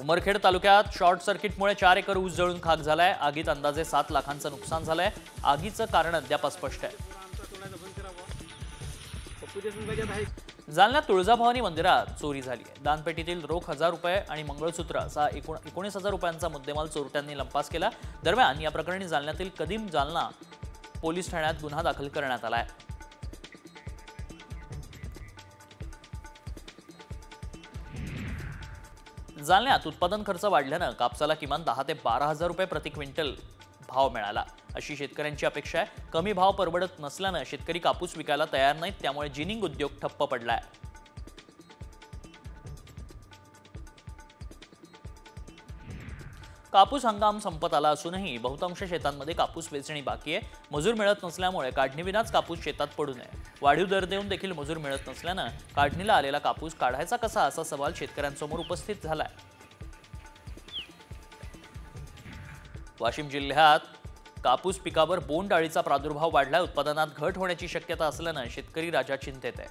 उमरखेड तालुक्यात शॉर्ट सर्किटमुळे 4 एकर ऊस जळून खाक झालाय। आगीत अंदाजे 7 लाखांचं नुकसान झालंय। आगीचं कारण अद्याप अस्पष्ट आहे। जालन्यात तुळजाभवानी मंदिरात चोरी झाली आहे। दानपेटीतील रोख 1000 रुपये आणि मंगळसूत्र असा 19,000 रुपयांचा मुद्देमाल चोरट्यांनी लंपास केला। दरम्यान या प्रकरणी जालन्यातील कदीम जालना पोलीस ठाण्यात गुन्हा दाखल करण्यात आला आहे। जालन्यात उत्पादन खर्च वाढल्यानं कापसाला किमान 10 ते 12,000 रुपये प्रति क्विंटल भाव मिळाला अशी शेतकऱ्यांची अपेक्षा आहे। कमी भाव परवडत नसल्यानं शेतकरी कापूस विकायला तयार नाहीत, त्यामुळे जिनिंग उद्योग ठप्प पडलाय। कापूस हंगाम संपत आला असूनही बहुतांश शेतांमध्ये कापूस वेचणी बाकी आहे। मजूर मिळत नसल्यामुळे काढणीविनाच कापूस शेतात पडू नये। वाढीव दर देऊन देखील मजूर मिळत नसल्यानं काढणीला आलेला कापूस काढायचा कसा असा सवाल शेतकऱ्यांसमोर उपस्थित झालाय। वाशिम जिल्ह्यात कापूस पिकावर बोंड अळीचा प्रादुर्भाव वाढलाय। उत्पादनात घट होण्याची शक्यता असल्यानं शेतकरी राजा चिंतेत आहे।